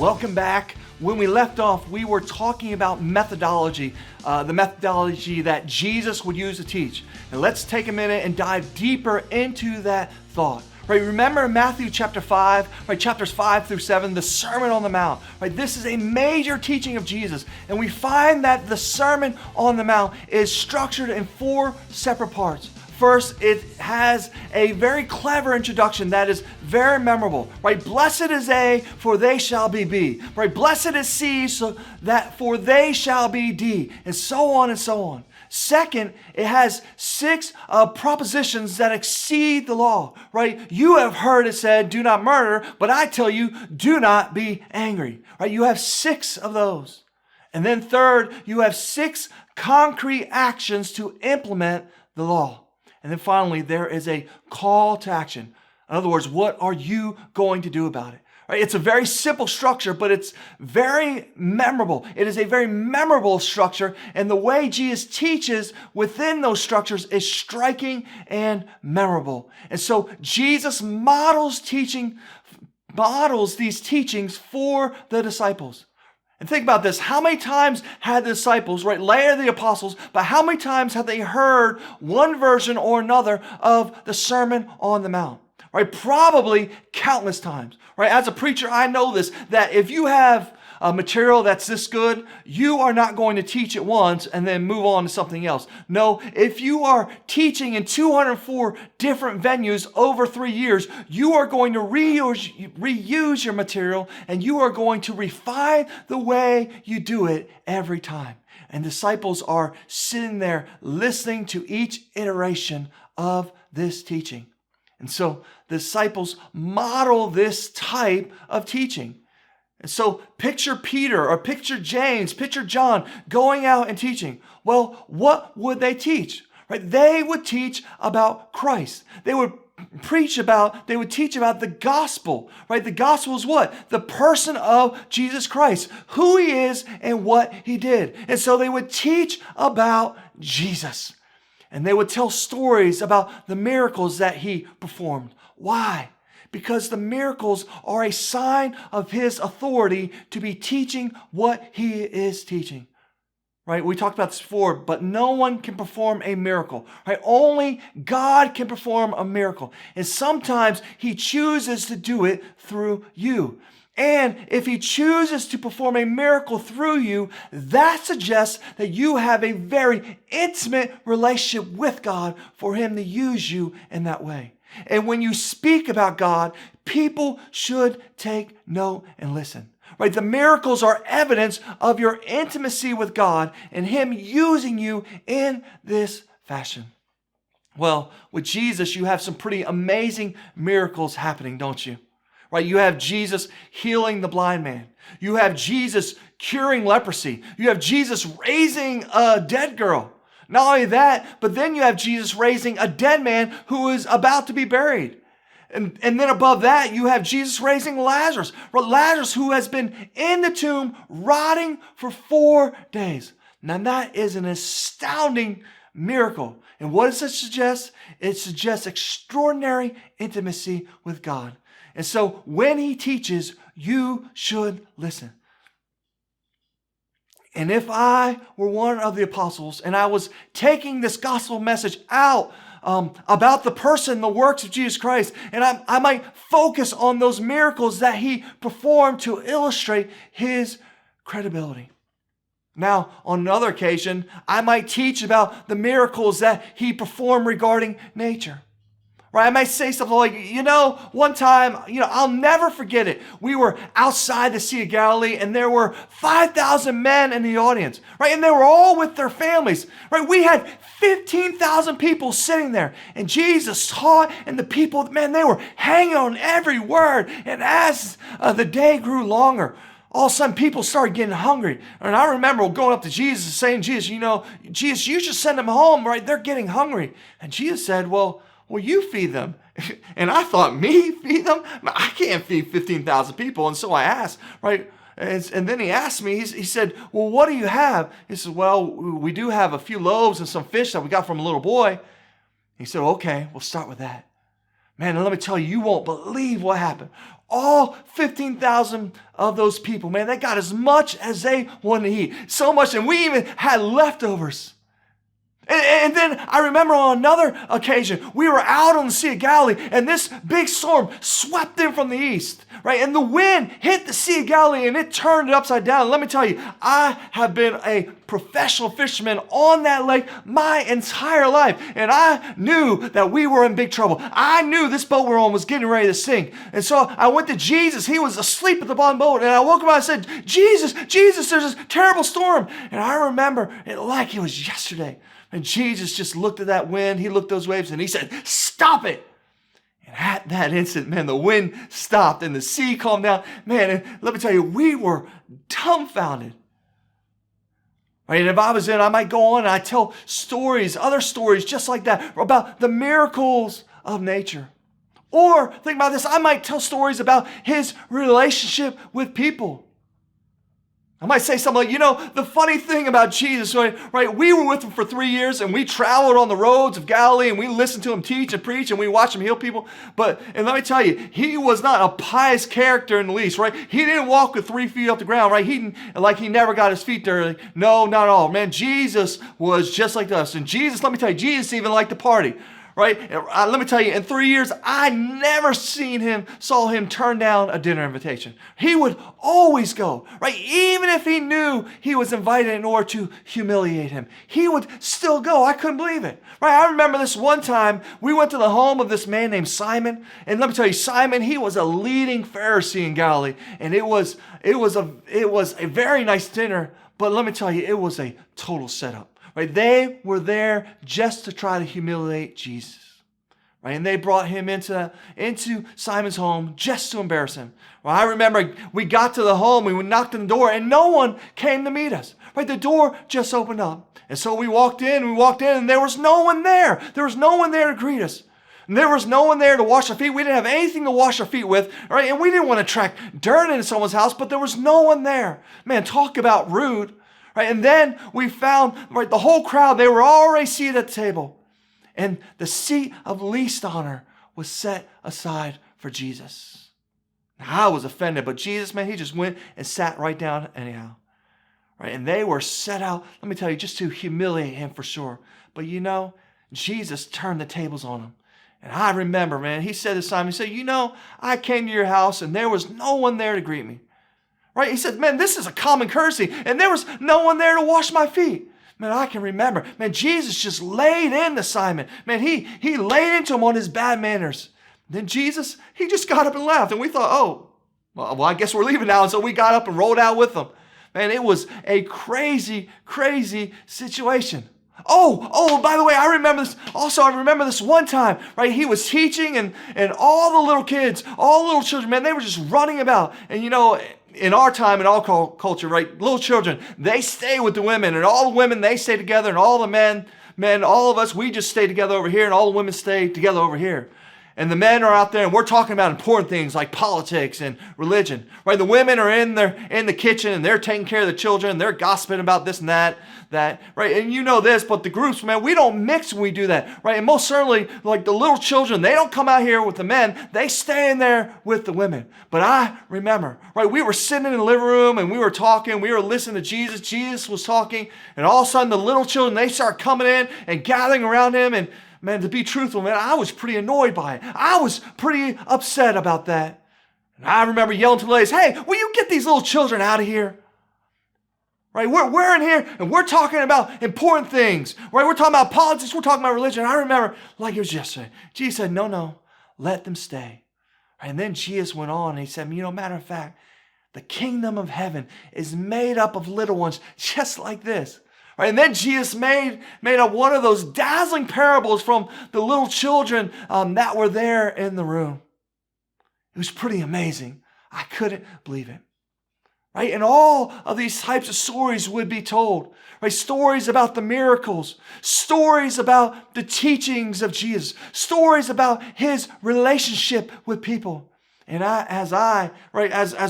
Welcome back. When we left off, we were talking about methodology, the methodology that Jesus would use to teach. And let's take a minute and dive deeper into that thought. Right, remember in Matthew chapter 5, right, chapters 5 through 7, the Sermon on the Mount. Right, this is a major teaching of Jesus. And we find that the Sermon on the Mount is structured in 4 separate parts. First, it has a very clever introduction that is very memorable. Right? Blessed is A, for they shall be B. Right? Blessed is C, so that for they shall be D. And so on and so on. Second, it has 6 propositions that exceed the law. Right? You have heard it said, do not murder, but I tell you, do not be angry. Right? You have 6 of those. And then third, you have 6 concrete actions to implement the law. And then finally, there is a call to action. In other words, what are you going to do about it? Right? It's a very simple structure, but it's very memorable. It is a very memorable structure, and the way Jesus teaches within those structures is striking and memorable. And so Jesus models these teachings for the disciples. And think about this. How many times had the disciples, right, later the apostles, but how many times have they heard one version or another of the Sermon on the Mount? Right? Probably countless times. Right? As a preacher, I know this, that if you have a material that's this good, you are not going to teach it once and then move on to something else. No, if you are teaching in 204 different venues over 3 years, you are going to reuse your material, and you are going to refine the way you do it every time. And disciples are sitting there listening to each iteration of this teaching. And so the disciples model this type of teaching. And so picture Peter or picture James, picture John going out and teaching. Well, what would they teach? Right? They would teach about Christ. They would teach about the gospel. Right? The gospel is what? The person of Jesus Christ, who he is and what he did. And so they would teach about Jesus. And they would tell stories about the miracles that he performed. Why? Because the miracles are a sign of his authority to be teaching what he is teaching. Right? We talked about this before, but no one can perform a miracle. Right? Only God can perform a miracle. And sometimes he chooses to do it through you. And if he chooses to perform a miracle through you, that suggests that you have a very intimate relationship with God for him to use you in that way. And when you speak about God, people should take note and listen. Right? The miracles are evidence of your intimacy with God and him using you in this fashion. Well, with Jesus, you have some pretty amazing miracles happening, don't you? Right? You have Jesus healing the blind man. You have Jesus curing leprosy. You have Jesus raising a dead girl. Not only that, but then you have Jesus raising a dead man who is about to be buried. And then above that, you have Jesus raising Lazarus. Lazarus who has been in the tomb rotting for 4 days. Now that is an astounding miracle. And what does it suggest? It suggests extraordinary intimacy with God. And so when he teaches, you should listen. And if I were one of the apostles and I was taking this gospel message out about the person, the works of Jesus Christ, and I might focus on those miracles that he performed to illustrate his credibility. Now, on another occasion, I might teach about the miracles that he performed regarding nature. Right? I might say something like, one time, I'll never forget it. We were outside the Sea of Galilee and there were 5,000 men in the audience, right? And they were all with their families, right? We had 15,000 people sitting there and Jesus taught and the people, man, they were hanging on every word. And as the day grew longer, all of a sudden people started getting hungry. And I remember going up to Jesus and saying, Jesus, you should send them home, right? They're getting hungry. And Jesus said, well, you feed them. And I thought, me feed them? I can't feed 15,000 people. And so I asked, right? And then he asked me, he said, well, what do you have? He said, well, we do have a few loaves and some fish that we got from a little boy. He said, okay, we'll start with that. Man, and let me tell you, you won't believe what happened. all 15,000 of those people, man, they got as much as they wanted to eat. So much, and we even had leftovers. And then I remember on another occasion, we were out on the Sea of Galilee, and this big storm swept in from the east, right? And the wind hit the Sea of Galilee, and it turned it upside down. Let me tell you, I have been a professional fisherman on that lake my entire life, and I knew that we were in big trouble. I knew this boat we're on was getting ready to sink. And so I went to Jesus. He was asleep at the bottom of the boat, and I woke him up and I said, Jesus, there's this terrible storm. And I remember it like it was yesterday. And Jesus just looked at that wind, he looked at those waves, and he said, stop it. And at that instant, man, the wind stopped and the sea calmed down. Man, and let me tell you, we were dumbfounded. Right? And if I was in, I might go on and I'd tell stories, other stories just like that, about the miracles of nature. Or, think about this, I might tell stories about his relationship with people. I might say something like, the funny thing about Jesus, right? We were with him for 3 years and we traveled on the roads of Galilee and we listened to him teach and preach and we watched him heal people. And let me tell you, he was not a pious character in the least, right? He didn't walk with 3 feet off the ground, right? He never got his feet dirty. No, not at all. Man, Jesus was just like us. And Jesus, let me tell you, Jesus even liked to party. Right? Let me tell you, in 3 years, I never saw him turn down a dinner invitation. He would always go, right? Even if he knew he was invited in order to humiliate him, he would still go. I couldn't believe it. Right? I remember this one time, we went to the home of this man named Simon. And let me tell you, Simon, he was a leading Pharisee in Galilee. And it was a very nice dinner, but let me tell you, it was a total setup. Right? They were there just to try to humiliate Jesus. Right? And they brought him into Simon's home just to embarrass him. Well, I remember we got to the home, we knocked on the door, and no one came to meet us. Right? The door just opened up. And so we walked in, and there was no one there. There was no one there to greet us. And there was no one there to wash our feet. We didn't have anything to wash our feet with. Right? And we didn't want to attract dirt into someone's house, but there was no one there. Man, talk about rude. Right? And then we found, right, the whole crowd, they were already seated at the table. And the seat of least honor was set aside for Jesus. Now, I was offended, but Jesus, man, he just went and sat right down anyhow. Right? And they were set out, let me tell you, just to humiliate him for sure. But Jesus turned the tables on him. And I remember, man, he said to Simon, he said, I came to your house and there was no one there to greet me. Right? He said, man, this is a common courtesy. And there was no one there to wash my feet. Man, I can remember. Man, Jesus just laid into Simon. Man, he laid into him on his bad manners. Then Jesus, he just got up and left. And we thought, well, I guess we're leaving now. And so we got up and rolled out with them. Man, it was a crazy, crazy situation. By the way, I remember this. Also, I remember this one time, right? He was teaching and all the little kids, all the little children, man, they were just running about. And in our time, in our culture, right, little children, they stay with the women, and all the women, they stay together, and all the men, all of us, we just stay together over here, and all the women stay together over here. And the men are out there, and we're talking about important things like politics and religion, right? The women are in the kitchen, and they're taking care of the children, and they're gossiping about this and that, right? And this, but the groups, man, we don't mix when we do that, right? And most certainly, like the little children, they don't come out here with the men, they stay in there with the women. But I remember, right, we were sitting in the living room, and we were talking, we were listening to Jesus, Jesus was talking, and all of a sudden, the little children, they start coming in and gathering around him, and man, to be truthful, man, I was pretty annoyed by it. I was pretty upset about that. And I remember yelling to the ladies, hey, will you get these little children out of here? Right? We're in here and we're talking about important things. Right? We're talking about politics. We're talking about religion. I remember like it was yesterday. Jesus said, no, let them stay. And then Jesus went on and he said, matter of fact, the kingdom of heaven is made up of little ones just like this. Right? And then Jesus made up one of those dazzling parables from the little children that were there in the room. It was pretty amazing. I couldn't believe it. Right? And all of these types of stories would be told. Right? Stories about the miracles, stories about the teachings of Jesus, stories about his relationship with people. And as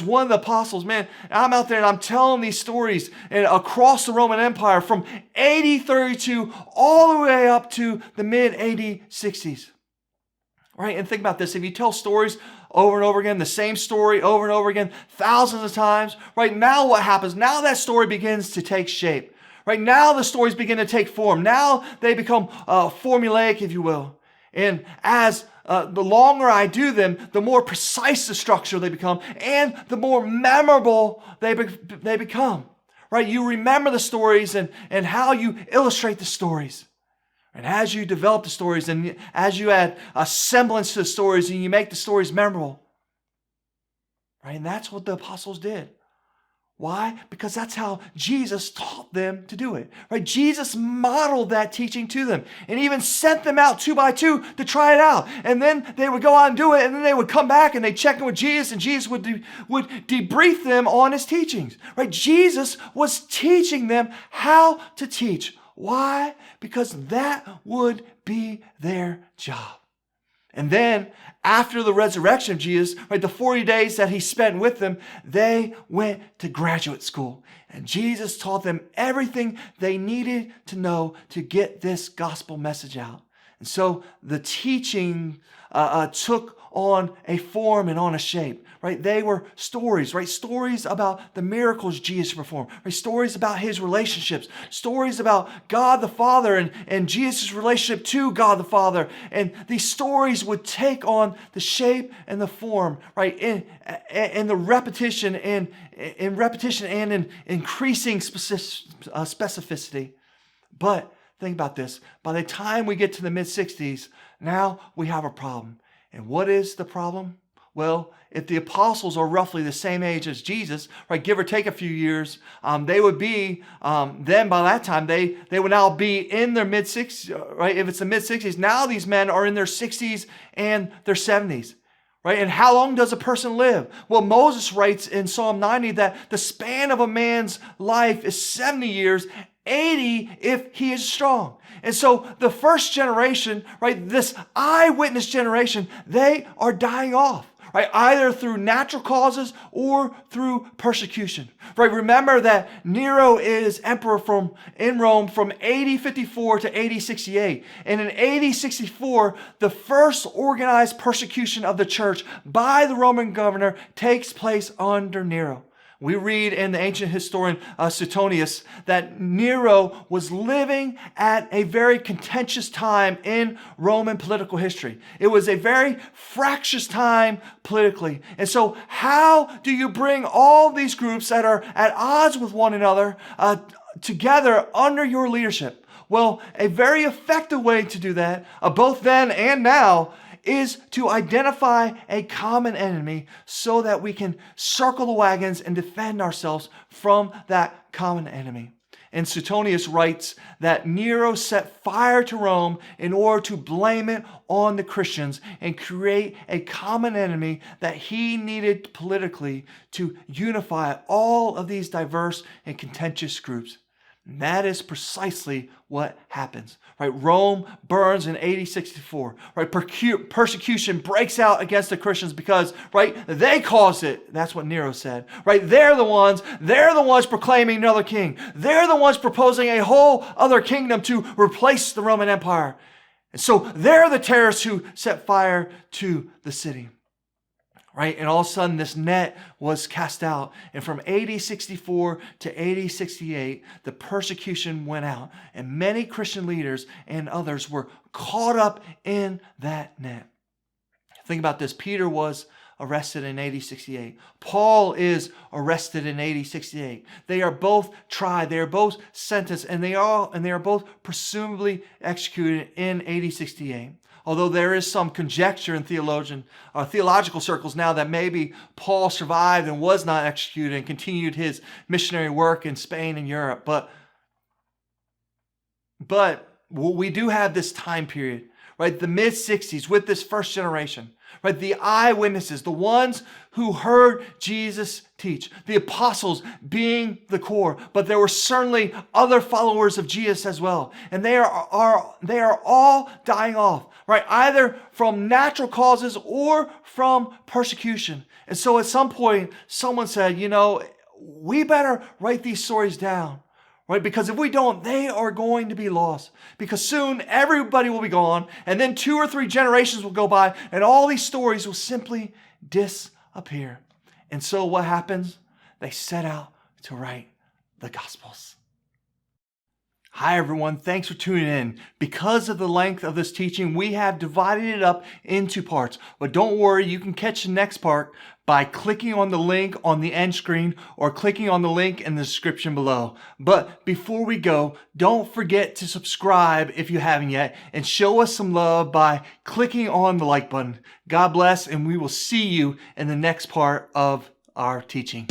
one of the apostles, man, I'm out there and I'm telling these stories and across the Roman Empire from AD 32 all the way up to the mid AD 60s. right? And think about this. If you tell stories over and over again, the same story over and over again, thousands of times, right? Now what happens? Now that story begins to take shape, right? Now the stories begin to take form. Now they become formulaic, if you will. And as the longer I do them, the more precise the structure they become, and the more memorable they become, right? You remember the stories and how you illustrate the stories. And as you develop the stories and as you add a semblance to the stories and you make the stories memorable, right? And that's what the apostles did. Why? Because that's how Jesus taught them to do it, right? Jesus modeled that teaching to them and even sent them out 2 by 2 to try it out. And then they would go out and do it, and then they would come back and they'd check in with Jesus, and Jesus would debrief them on his teachings, right? Jesus was teaching them how to teach. Why? Because that would be their job. And then after the resurrection of Jesus, right, the 40 days that he spent with them, they went to graduate school. And Jesus taught them everything they needed to know to get this gospel message out. And so the teaching took on a form and on a shape, right? They were stories, right? Stories about the miracles Jesus performed, right? Stories about his relationships, stories about God the Father and Jesus' relationship to God the Father. And these stories would take on the shape and the form, right? In the repetition and in increasing specificity. But think about this. By the time we get to the mid-60s, now we have a problem. And what is the problem? Well, if the apostles are roughly the same age as Jesus, right, give or take a few years, they would be, then by that time, they would now be in their mid-60s, right? If it's the mid-60s, now these men are in their 60s and their 70s, right? And how long does a person live? Well, Moses writes in Psalm 90 that the span of a man's life is 70 years, 80 if he is strong. And so the first generation, right, this eyewitness generation, they are dying off, right, either through natural causes or through persecution, right? Remember that Nero is emperor in Rome from AD 54 to AD 68. And in AD 64, the first organized persecution of the church by the Roman governor takes place under Nero. We read in the ancient historian Suetonius that Nero was living at a very contentious time in Roman political history. It was a very fractious time politically. And so how do you bring all these groups that are at odds with one another together under your leadership? Well, a very effective way to do that, both then and now, is to identify a common enemy so that we can circle the wagons and defend ourselves from that common enemy. And Suetonius writes that Nero set fire to Rome in order to blame it on the Christians and create a common enemy that he needed politically to unify all of these diverse and contentious groups. And that is precisely what happens, right? Rome burns in AD 64, right? Persecution breaks out against the Christians because, right, they caused it. That's what Nero said, right? They're the ones proclaiming another king. They're the ones proposing a whole other kingdom to replace the Roman Empire. And so they're the terrorists who set fire to the city. Right? And all of a sudden, this net was cast out. And from AD 64 to AD 68, the persecution went out. And many Christian leaders and others were caught up in that net. Think about this. Peter was arrested in AD 68. Paul is arrested in AD 68. They are both tried. They are both sentenced. And they are both presumably executed in AD 68. Although there is some conjecture in theological circles now that maybe Paul survived and was not executed and continued his missionary work in Spain and Europe. But we do have this time period, right? The mid-60s with this first generation, right? The eyewitnesses, the ones who heard Jesus teach, the apostles being the core, but there were certainly other followers of Jesus as well. And they are all dying off, right? Either from natural causes or from persecution. And so at some point, someone said, we better write these stories down, right? Because if we don't, they are going to be lost. Because soon everybody will be gone, and then 2 or 3 generations will go by, and all these stories will simply disappear. And so what happens? They set out to write the Gospels. Hi everyone, thanks for tuning in. Because of the length of this teaching, we have divided it up into parts. But don't worry, you can catch the next part by clicking on the link on the end screen or clicking on the link in the description below. But before we go, don't forget to subscribe if you haven't yet and show us some love by clicking on the like button. God bless, and we will see you in the next part of our teaching.